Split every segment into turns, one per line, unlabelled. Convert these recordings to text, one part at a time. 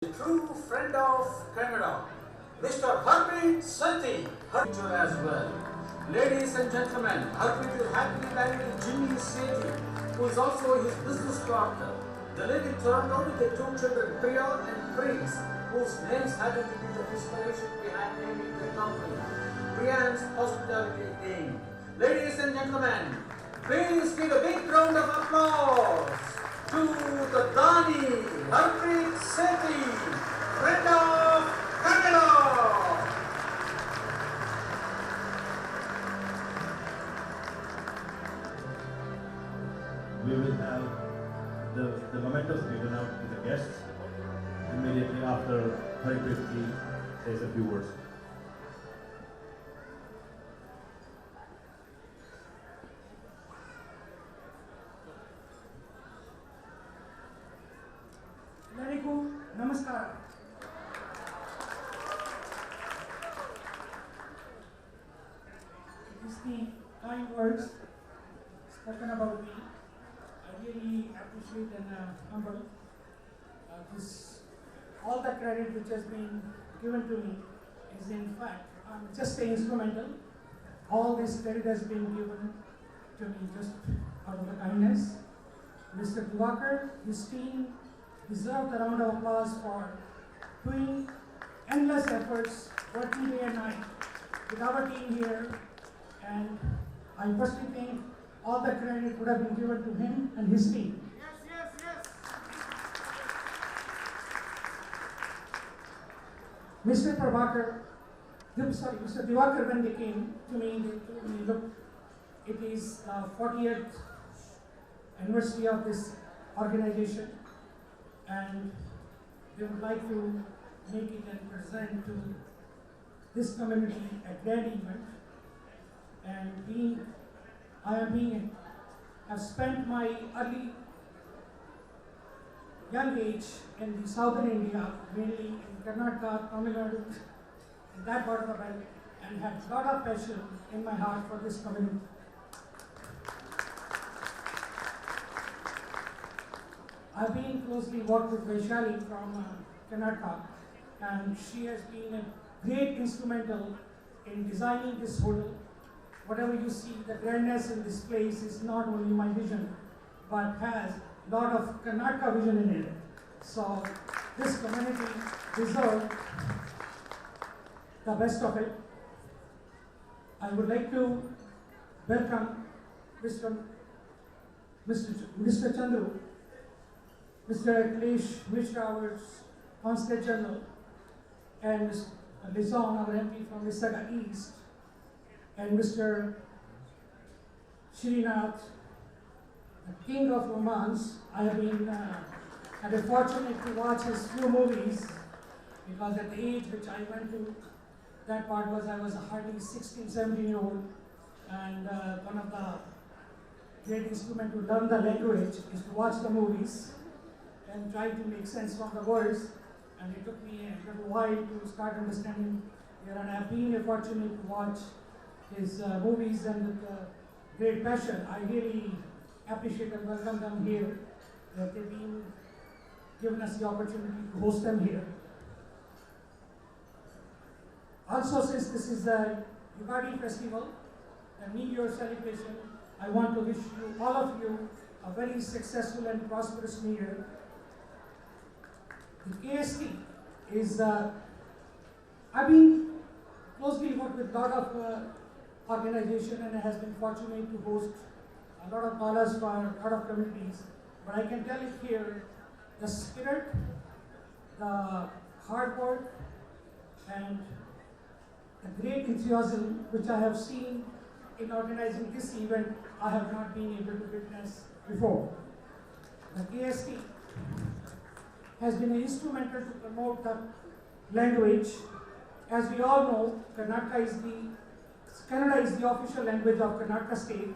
true friend of Canada, Mr. Harpreet Sethi, Harpreet as well. Ladies and gentlemen, Harpreet is happily married with Jimmy Sethi, who is also his business partner. The lady turned out with the two children, Priya and Prince, whose names happen to be the inspiration behind naming the company, Priyan's Hospitality Inc. Ladies and gentlemen, please give a big round of applause to the Dani Harpreet Sethi, friend of Canada.
We will have the mementos given out to the guests immediately after Harpreet says a few words.
ಎಲ್ಲರಿಗೂ ನಮಸ್ಕಾರ. It is the kind words spoken about me. I really appreciate and humble all the credit which has been given to me is in fact just an instrumental. All this credit has been given to me just out of the kindness. Mr. Diwakar, his team deserve the round of applause for doing endless efforts, working day and night with our team here, and I personally think all the credit would have been given to him and his team. Yes. Mr. Diwakar, when they came to me, they told me, look, it is the 40th anniversary of this organization, and they would like to make it and present to this community a grand event. And have spent my early young age in the southern India, mainly in Karnataka, Tamil Nadu, in that part of the belt, and had a lot of passion in my heart for this community. I've been closely worked with Vaishali from Karnataka, and she has been a great instrumental in designing this hotel. Whatever you see, the grandness in this place is not only my vision, but has a lot of Karnataka vision in it. So this community deserves the best of it. I would like to welcome Mr. Chandru, Mr. Akhilesh Mishra, our Consulate General, and Mr. Lizon, our MP from Visaga East, and Mr. Srinath, the king of romance. I have been had a fortunate to watch his few movies, because at the age which I went to, that part was I was a hardly 16, 17-year-old, and one of the great instruments to learn the language is to watch the movies and try to make sense from the words, and it took me a little while to start understanding here, and I have been fortunate to watch his movies and with great passion. I really appreciate and welcome them here, that they've been given us the opportunity to host them here. Also, since this is the Ugadi festival, the New Year celebration, I want to wish you, all of you, a very successful and prosperous New Year. The KST is, I've been closely worked with a lot of organization, and has been fortunate to host a lot of galas for a lot of communities. But I can tell it here, the spirit, the hard work, and the great enthusiasm which I have seen in organizing this event, I have not been able to witness before. The KST has been instrumental to promote the language. As we all know, Kannada is the official language of Karnataka state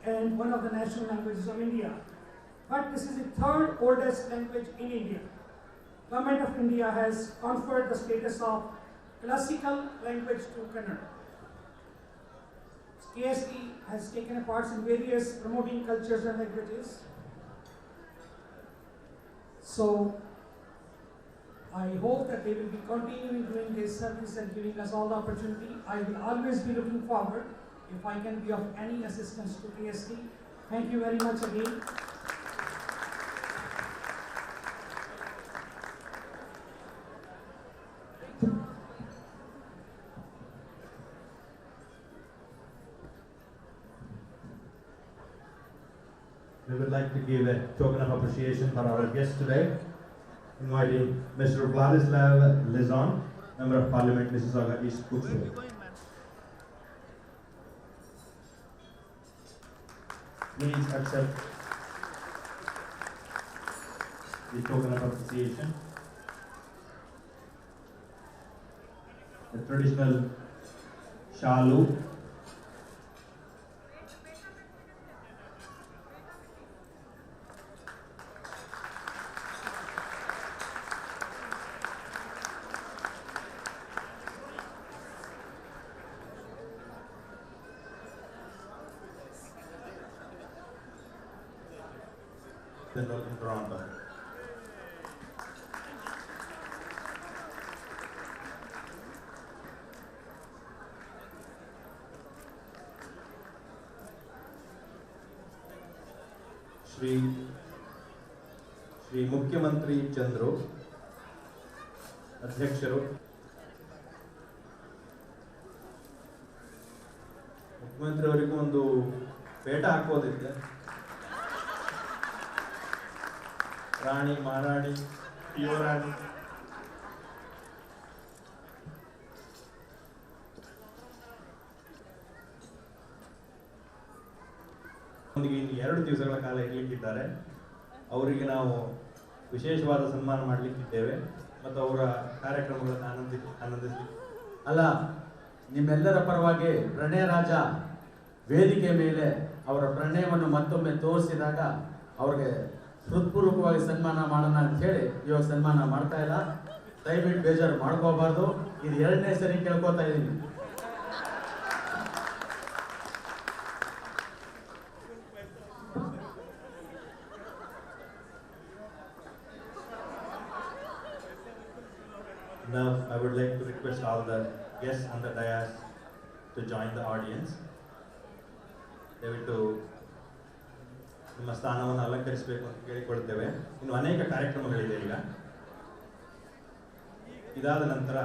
and one of the national languages of India. But this is the third oldest language in India. Government of India has conferred the status of classical language to Kannada. KST has taken part in various promoting cultures and languages. So I hope that they will be continuing doing their service and giving us all the opportunity. I will always be looking forward if I can be of any assistance to KST. Thank you very much again.
We would like to give a token of appreciation for our guest today, inviting Mr. Vladislav Lizon, Member of Parliament, Mississauga East Kutsu. Please accept the token of appreciation. The traditional shalu. General in Toronto. Shri ಮುಖ್ಯಮಂತ್ರಿ ಚಂದ್ರು ಅಧ್ಯಕ್ಷರು, ಮುಖ್ಯಮಂತ್ರಿ ಅವರಿಗೂ ಒಂದು ಪೇಟ ಹಾಕೋದಿದೆ. ರಾಣಿ ಮಹಾರಾಣಿ ಯುವರಾಣಿ ಇನ್ನು 2 ದಿವಸಗಳ ಕಾಲ ಇರಲಿಕ್ಕಿದ್ದಾರೆ. ಅವರಿಗೆ ನಾವು ವಿಶೇಷವಾದ ಸನ್ಮಾನ ಮಾಡಲಿಕ್ಕಿದ್ದೇವೆ ಮತ್ತು ಅವರ ಕಾರ್ಯಕ್ರಮಗಳನ್ನು ಆನಂದಿಸಲಿ.
ಅಲ್ಲ, ನಿಮ್ಮೆಲ್ಲರ ಪರವಾಗಿ ಪ್ರಣಯ ರಾಜ ವೇದಿಕೆ ಮೇಲೆ ಅವರ ಪ್ರಣಯವನ್ನು ಮತ್ತೊಮ್ಮೆ ತೋರಿಸಿದಾಗ ಅವ್ರಿಗೆ ಹೃತ್ಪೂರ್ವಕವಾಗಿ ಸನ್ಮಾನ ಮಾಡೋಣ ಅಂತ ಹೇಳಿ ಇವಾಗ ಸನ್ಮಾನ ಮಾಡ್ತಾ ಇಲ್ಲ. ದಯವಿಟ್ಟು ಬೇಜಾರು ಮಾಡ್ಕೋಬಾರ್ದು. ಇದು 2ನೇ ಸರಿ ಕೇಳ್ಕೊತಾ ಇದ್ದೀನಿ.
Now I would like to request all the guests on the dais to join the audience. ದಯವಿಟ್ಟು ನಿಮ್ಮ ಸ್ಥಾನವನ್ನು ಅಲಂಕರಿಸಬೇಕು ಅಂತ ಕೇಳಿಕೊಳ್ತೇವೆ. ಇನ್ನು ಅನೇಕ ಕಾರ್ಯಕ್ರಮಗಳಿದೆ. ಈಗ ಇದಾದ ನಂತರ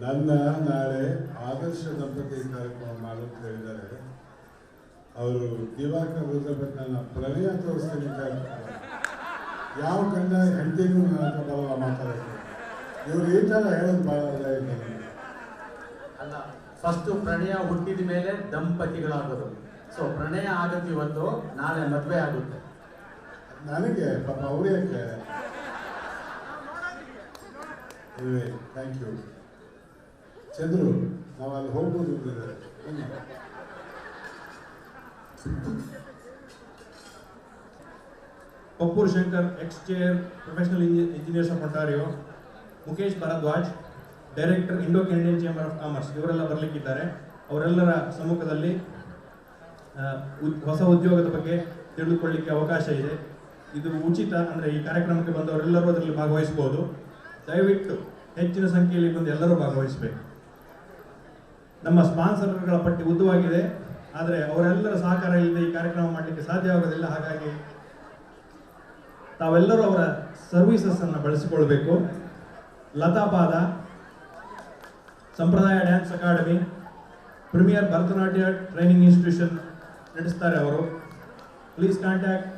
ನನ್ನ ನಾಳೆ ಆದರ್ಶ ದಂಪತಿ ಕಾರ್ಯಕ್ರಮ ಮಾಡೋದು ಹೇಳಿದ್ದಾರೆ. ಅವರು ದಿವಾಕರ್ ರುದ್ರಭಟ್ ನನ್ನ ಪ್ರಣಯ ತೋರಿಸ್ತೀನಿ ಅಂತ ಹೇಳ್ತಾರೆ. ಯಾವ ಗಂಡ ಹೆಂಡತಿಗೂ ನನ್ನ ಬರಲ್ಲ ಮಾತಾಡೋದು. ಇವರು ಈ ಥರ ಹೇಳೋದು ಭಾಳ
ಅಲ್ಲ, ಫಸ್ಟು ಪ್ರಣಯ ಹುಟ್ಟಿದ ಮೇಲೆ ದಂಪತಿಗಳಾಗೋದು. ಸೊ ಪ್ರಣಯ ಆಗುತ್ತೆ ಇವತ್ತು, ನಾಳೆ ಮದುವೆ ಆಗುತ್ತೆ.
ನನಗೆ ಪಾಪ ಅವ್ರು ಯಾಕೆ. Thank you Chandru. ನಾವು ಅಲ್ಲಿ ಹೋಗ್ಬೋದು.
Pappur Shankar, ex-chair, Professional Engineers of Ontario, Mukesh Bharadwaj, Director, Indo-Canadian Chamber of Commerce, ಇವರೆಲ್ಲ ಬರಲಿಕ್ಕಿದ್ದಾರೆ. ಅವರೆಲ್ಲರ ಸಮ್ಮುಖದಲ್ಲಿ ಹೊಸ ಉದ್ಯೋಗದ ಬಗ್ಗೆ ತಿಳಿದುಕೊಳ್ಳಲಿಕ್ಕೆ ಅವಕಾಶ ಇದೆ. ಇದು ಉಚಿತ, ಅಂದರೆ ಈ ಕಾರ್ಯಕ್ರಮಕ್ಕೆ ಬಂದವರೆಲ್ಲರೂ ಅದರಲ್ಲಿ ಭಾಗವಹಿಸಬಹುದು. ದಯವಿಟ್ಟು ಹೆಚ್ಚಿನ ಸಂಖ್ಯೆಯಲ್ಲಿ ಬಂದು ಎಲ್ಲರೂ ಭಾಗವಹಿಸಬೇಕು. ನಮ್ಮ ಸ್ಪಾನ್ಸರ್ಗಳ ಪಟ್ಟಿ ಉದ್ದವಾಗಿದೆ, ಆದರೆ ಅವರೆಲ್ಲರ ಸಹಕಾರ ಇಲ್ಲದೆ ಈ ಕಾರ್ಯಕ್ರಮ ಮಾಡಲಿಕ್ಕೆ ಸಾಧ್ಯವಾಗೋದಿಲ್ಲ. ಹಾಗಾಗಿ ತಾವೆಲ್ಲರೂ ಅವರ ಸರ್ವಿಸಸ್ಸನ್ನು ಬಳಸಿಕೊಳ್ಬೇಕು. ಲತಾಪಾದ, Sampradaya dance academy, premier Bharatanatyam training institution ನಡೆಸ್ತಾರೆ ಅವರು. Please contact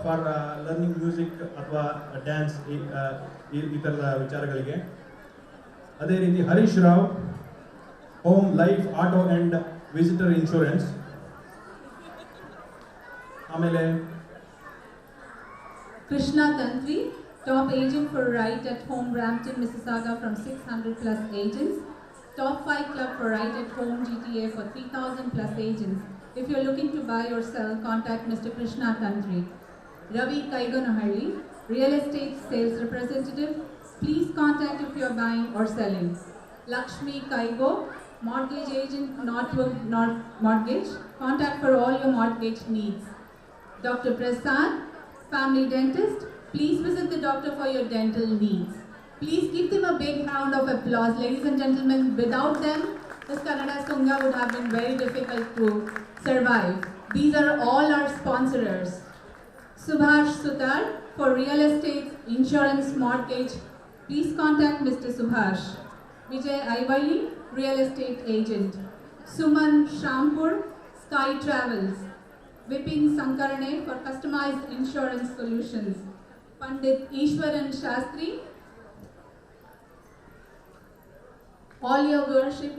for learning music ಅಥವಾ ಡ್ಯಾನ್ಸ್ ಈ ಥರದ ವಿಚಾರಗಳಿಗೆ. ಅದೇ ರೀತಿ Harish Rao, home life auto and visitor insurance. ಆಮೇಲೆ
Krishna Tantri, top agent for Right at Home Brampton, Mississauga from 600 plus agents. Top 5 club for Right at Home GTA for 3000 plus agents. If you're looking to buy or sell, contact Mr. Krishna Tantri. Ravi Kaigonahalli, real estate sales representative. Please contact if you're buying or selling. Lakshmi Kaigo, mortgage agent, Northwood Mortgage. Contact for all your mortgage needs. Dr. Prasad, family dentist, Please visit the doctor for your dental needs. Please give them a big round of applause. Ladies and gentlemen, without them, this Kannada Sunga would have been very difficult to survive. These are all our sponsors. Subhash Sutar for real estate, insurance, mortgage. Please contact Mr. Subhash. Vijay Aivali, real estate agent. Suman Shampur, Sky Travels. Vipin Sankarane for customized insurance solutions. Pandit Ishwaran Shastri. All your worship,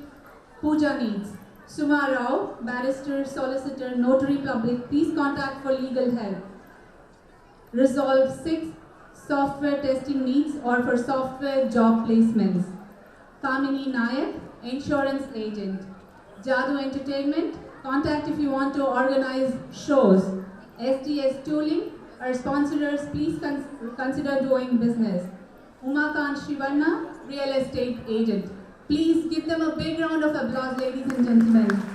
puja needs. Suma Rao, barrister, solicitor, notary public, please contact for legal help. Resolve 6, software testing needs or for software job placements. Kamini Nayak, insurance agent. Jadu Entertainment, contact if you want to organize shows. SDS Tooling, our sponsors, please consider doing business. Umakant Shivanna, real estate agent. Please give them a big round of applause, ladies and gentlemen.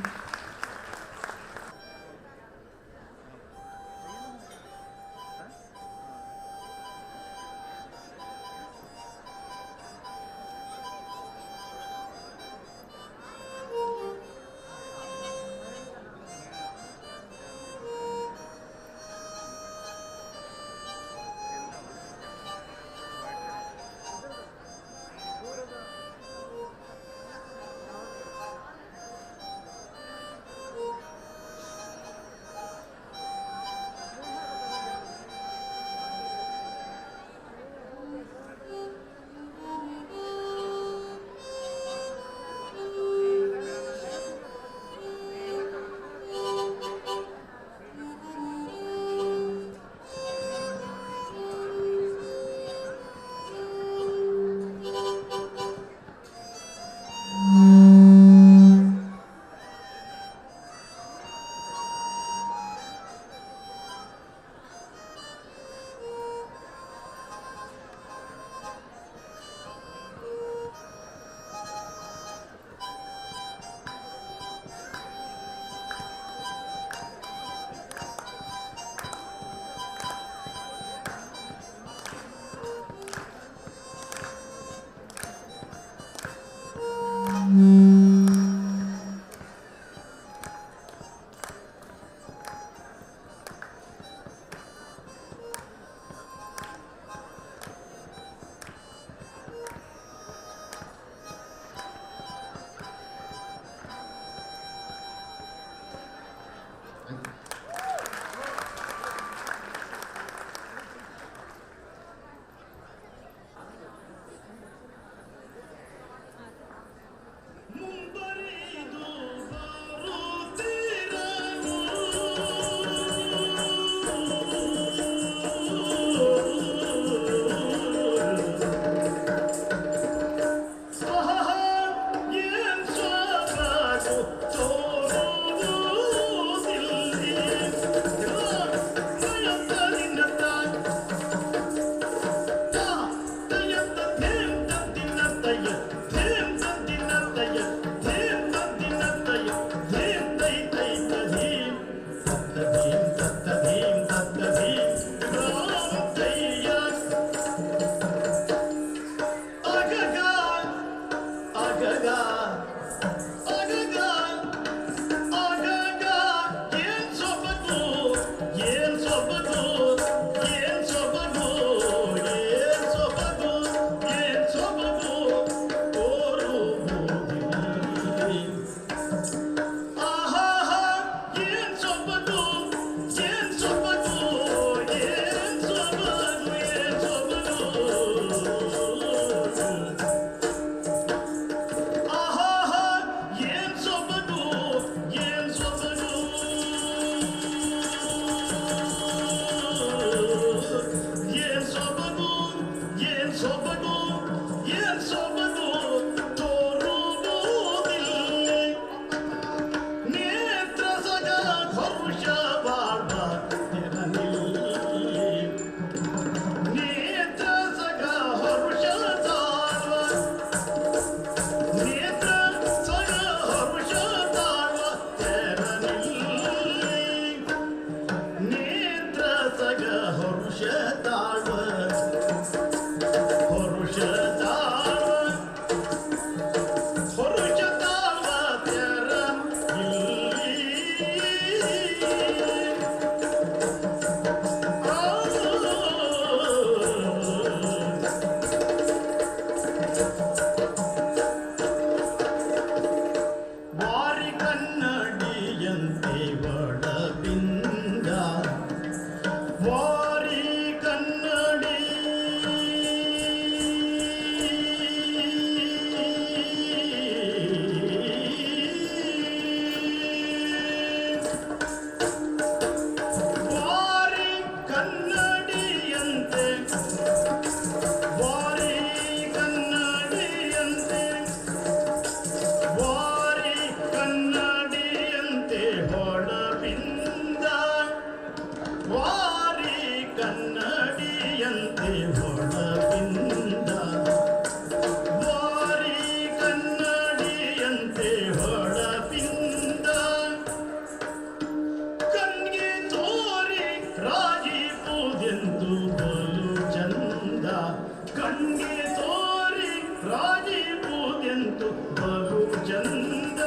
ಕಣ್ಗೆ ತೋರಿ ರಾಜಿಪುದೆಂತು ಬಹು ಚಂದ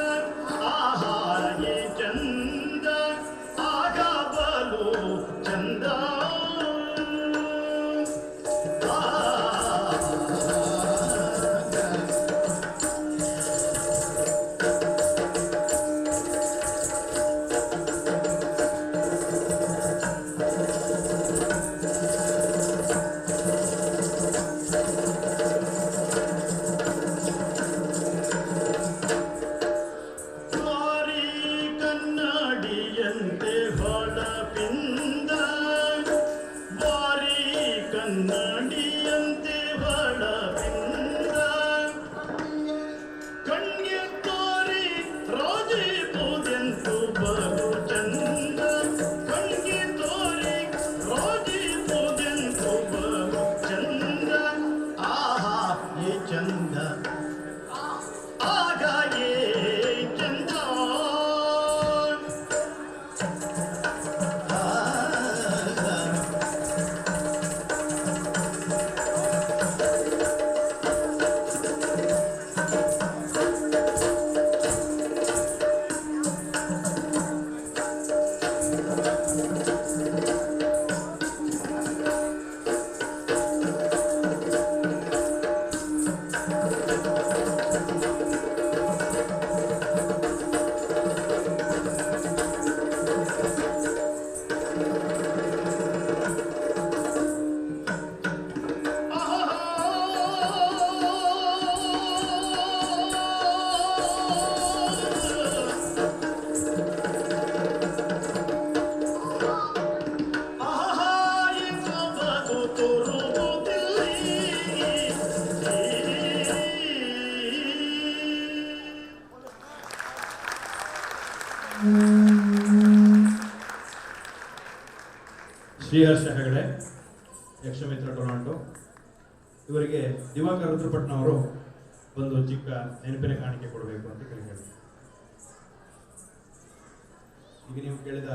ಆಹಾರೇ ಚಂದ ಆಗ ಬಲು ಚಂದ ಕನ್ನಡಿಯಂತೆ ಹೊಳಪಿಂದ ಬಾರಿ ಕನ್ನಡಿಯಂತೆ ಹೊಳಪಿಂದ ಕಣ್ಗೆ ತೋರಿ ರಾಜಿಪುದೆಂತು ಬಹು ಚಂದ ಕಣ್ಗೆ ತೋರಿ ರಾಜಿಪುದೆಂತು ಬಹು ಚಂದ ಆಹಾ ಏ ಚಂದ ಆಗ ಏ ಚಂದ
ಶ್ರೀಹರ್ಷ ಹೆಗಡೆ, ಯಕ್ಷಮಿತ್ರ ಟೊರಾಂಟೋ. ಇವರಿಗೆ ದಿವಾಕರ್ ರುದ್ರಪಟ್ನವರು ಒಂದು ಚಿಕ್ಕ ನೆನಪಿನ ಕಾಣಿಕೆ ಕೊಡಬೇಕು ಅಂತ ಕೇಳಿದ್ದಾರೆ. ಈಗ ನೀವು ಕೇಳಿದ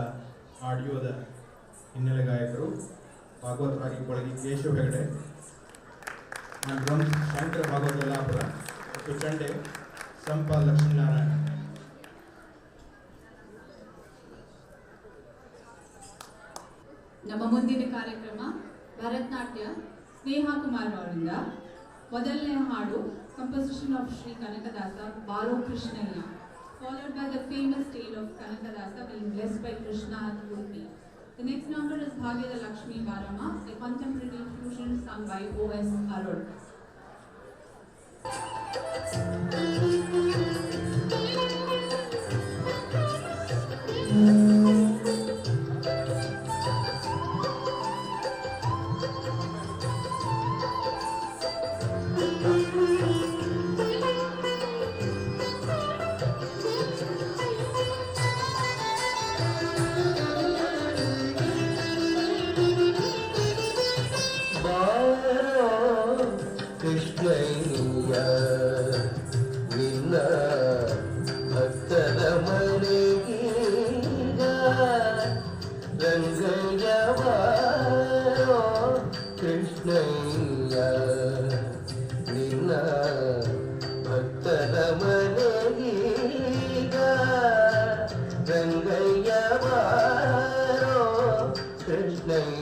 ಆಡಿಯೋದ ಹಿನ್ನೆಲೆ ಗಾಯಕರು ಭಾಗವತರಾಗಿ ಕೊಳಗಿ ಕೇಶವ್ ಹೆಗಡೆ, ಡ್ರಮ್ಸ್ ಶಂಕರ ಭಾಗವತ ಯಲ್ಲಾಪುರ ಮತ್ತು ಚಂಡೆ ಸಂಪಾಲ್ ಲಕ್ಷ್ಮೀನಾರಾಯಣ.
ನಮ್ಮ ಮುಂದಿನ ಕಾರ್ಯಕ್ರಮ ಭರತನಾಟ್ಯ ಸ್ನೇಹ ಕುಮಾರ್ ಅವರಿಂದ. ಮೊದಲನೇ ಹಾಡು ಕಂಪೋಸಿಷನ್ ಆಫ್ ಶ್ರೀ ಕನಕದಾಸ ಬಾರೋ ಕೃಷ್ಣಯ್ಯ, followed by the famous tale of Kanakadasa being blessed by Krishna at Udupi. The next number is Bhagyada Lakshmi Varama, a contemporary fusion sung by O.S. Arun.
ಕೃಷ್ಣಯ್ಯ ನಿನ್ನ ಭಕ್ತರ ಮನೆಗೀಗ ರಂಗಯ್ಯವಾರೋ ಕೃಷ್ಣಯ್ಯ ನಿನ್ನ ಭಕ್ತರ ಮನೆಗೀಗ ರಂಗಯ್ಯವಾರೋ ಕೃಷ್ಣಯ್ಯ.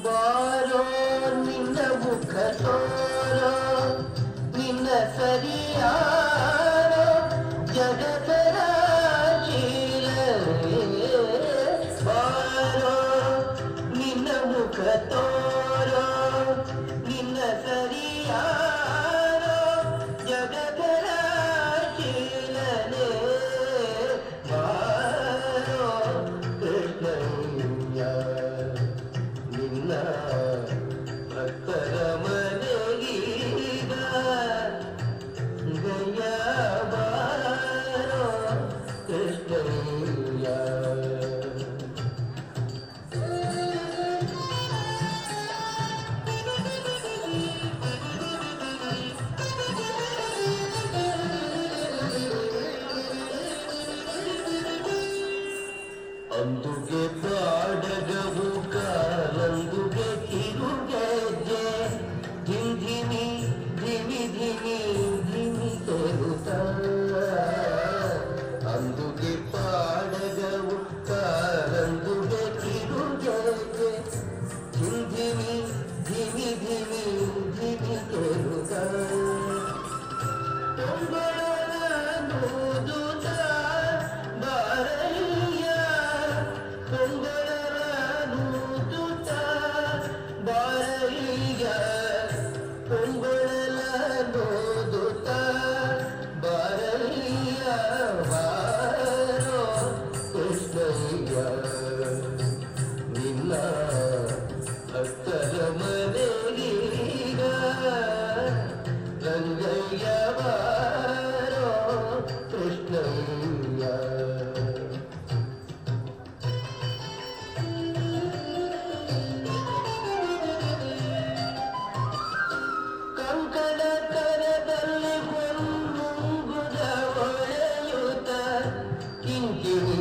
ಬಾರೋ ನಿನ್ನ ಮುಖ ತೋರೋ ನಿನ್ನ ಸರಿಯಾರೋ ಜಗತರ ಶೀಲವೇ. ಬಾರೋ ನಿನ್ನ ಮುಖ ತೋರೋ ನಿನ್ನ ಸರಿಯಾರೋ ಜಗತರ ಶೀಲನೆ. ಬಾರೋ ಕೃಷ್ಣಯ್ಯ ನಿನ್ನ ಭಕ್ತರ ಮನೆಗೀಗ ಗಯ ಬಾರೋ ಅಂದುಗೆ ಬಾಡಗವು ಕಾಲಂದುಗೆ ಕಿರುಗೆಜ್ಜೆ ಧಿಮಿ ಧಿಮಿ ಧಿಮಿ ಧಿಮಿ ತರುತ್ತ ಅಂದುಗೆ ಬಾಡಗವು ಕಾಲಂದುಗೆ ಕಿರುಗೆಜ್ಜೆ ಧಿಮಿ ಧಿಮಿ ಧಿಮಿ ಧಿಮಿ ತರುತ್ತ ನಿನ್ನ ಭಕ್ತರ ಮನೆಗೀಗ ರಂಗಯ್ಯ ಬಾರೋ ಕೃಷ್ಣಯ್ಯ ಕಂಕಣ ಕರದಲ್ಲಿ ಹೊಂಗುದ ಹೊಳೆಯುತ್ತ ಕಿಂಕಿಣಿ